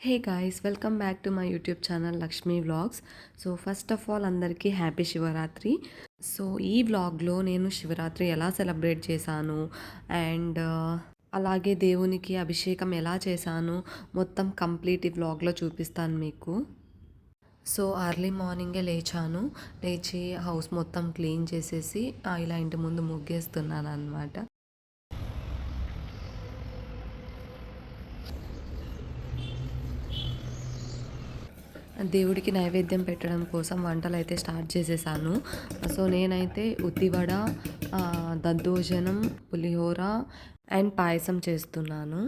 Hey guys, welcome back to my YouTube channel Lakshmi vlogs. So first of all అందరికీ happy Shivaratri. So ఈ వ్లాగ్లో నేను శివరాత్రి ఎలా సెలబ్రేట్ చేశాను అండ్ అలాగే దేవునికి అభిషేకం ఎలా చేశాను మొత్తం కంప్లీట్ ఈ వ్లాగ్లో చూపిస్తాను మీకు. సో అర్లీ మార్నింగే లేచి హౌస్ మొత్తం క్లీన్ చేసేసి ఇలా ఇంటి ముందు ముగ్గేస్తున్నాను అనమాట. దేవుడికి నైవేద్యం పెట్టడం కోసం వంటలు అయితే స్టార్ట్ చేసేసాను. సో నేనైతే ఉద్దివడ, దద్దోజనం, పులిహోర అండ్ పాయసం చేస్తున్నాను.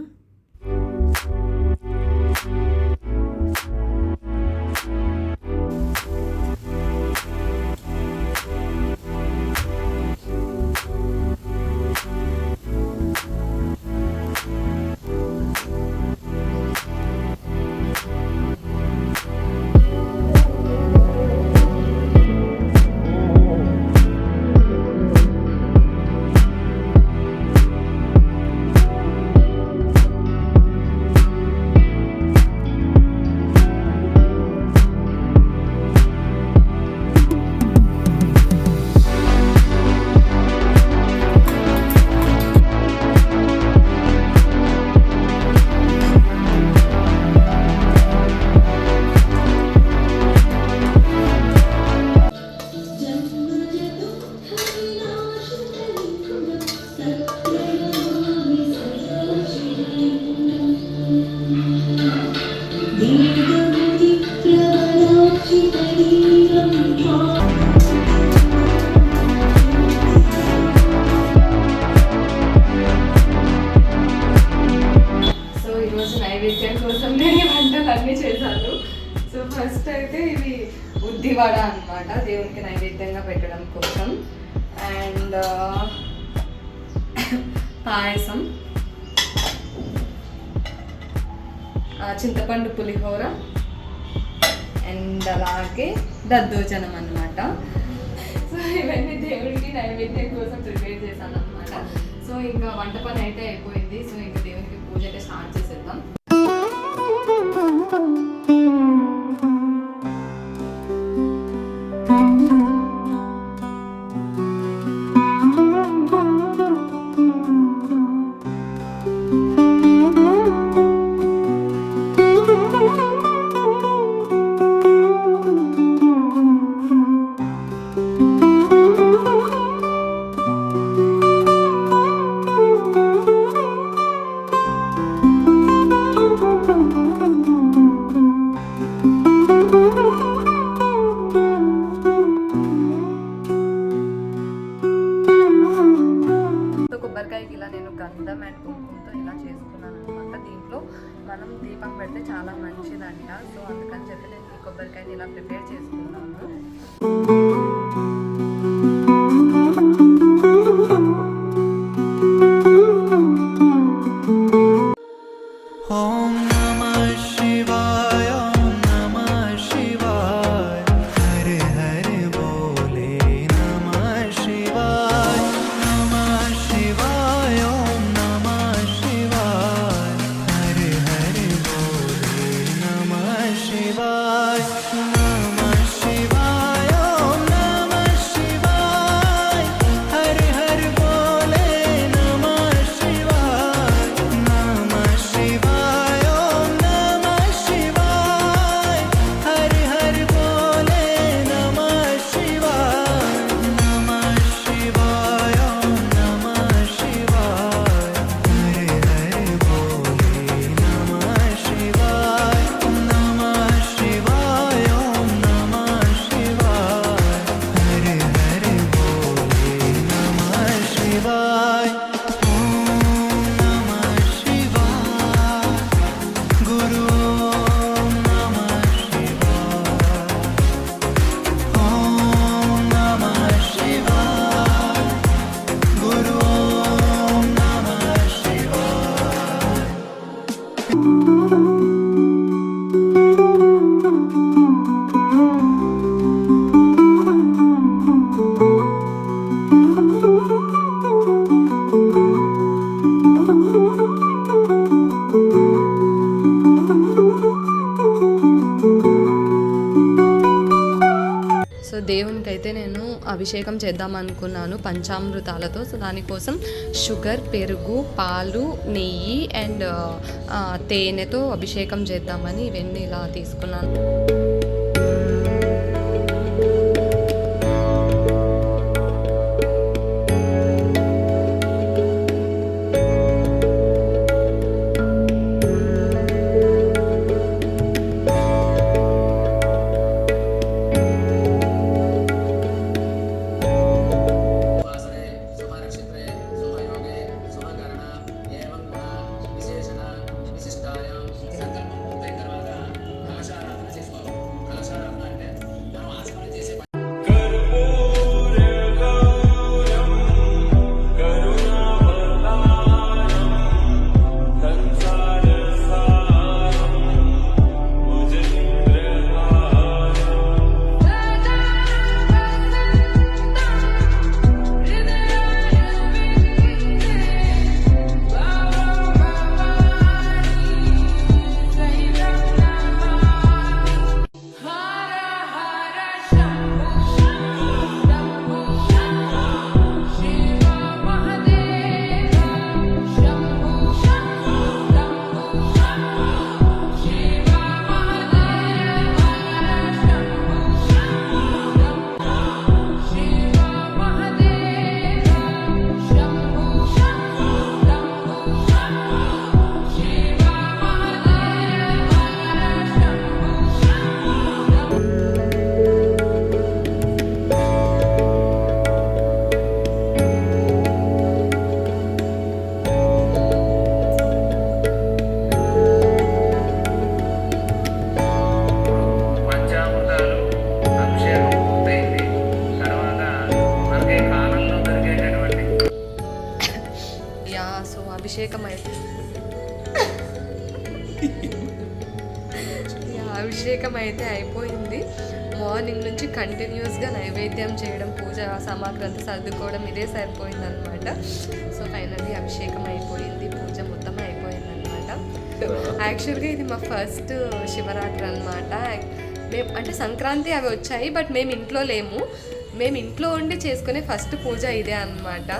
నైవేద్యం కోసం నేను వంటలు అన్నీ చేశాను. సో ఫస్ట్ అయితే ఇది ఉద్దివడ అనమాట, దేవునికి నైవేద్యంగా పెట్టడం కోసం. అండ్ పాయసం, చింతపండు పులిహోర అండ్ అలాగే దద్దోజనం అనమాట. సో ఇవన్నీ దేవుడికి నైవేద్యం కోసం ప్రిపేర్ చేశాను అనమాట. సో ఇంకా వంట పని అయితే అయిపోయింది. సో ఇంకా దేవునికి పూజ అయితే స్టార్ట్ చేసేద్దాం. కొబ్బరికాయకి ఇలా నేను గంధం అండ్ కుంకుమతో ఇలా చేసుకున్నాను అనమాట. దీంట్లో మనం దీపం పెడితే చాలా మంచిదంట. సో అందుకని చెప్పి నేను ఈ కొబ్బరికాయని ఇలా ప్రిపేర్ చేసుకున్నాను. దేవునికైతే నేను అభిషేకం చేద్దాం అనుకున్నాను పంచామృతాలతో. సో దానికోసం షుగర్, పెరుగు, పాలు, నెయ్యి అండ్ తేనెతో అభిషేకం చేద్దామని ఇవన్నీ ఇలా తీసుకున్నాను. సో అభిషేకం అయితే అభిషేకం అయితే అయిపోయింది. మార్నింగ్ నుంచి కంటిన్యూస్గా నైవేద్యం చేయడం, పూజ సామాగ్రి అంతా సర్దుకోవడం ఇదే సరిపోయిందనమాట. సో ఫైనల్లీ అభిషేకం అయిపోయింది, పూజ మొత్తం అయిపోయిందనమాట. యాక్చువల్గా ఇది మా ఫస్ట్ శివరాత్రి అనమాట. మేము అంటే సంక్రాంతి అవి వచ్చాయి, బట్ మేము ఇంట్లో లేము. మేము ఇంట్లో ఉండి చేసుకునే ఫస్ట్ పూజ ఇదే అనమాట.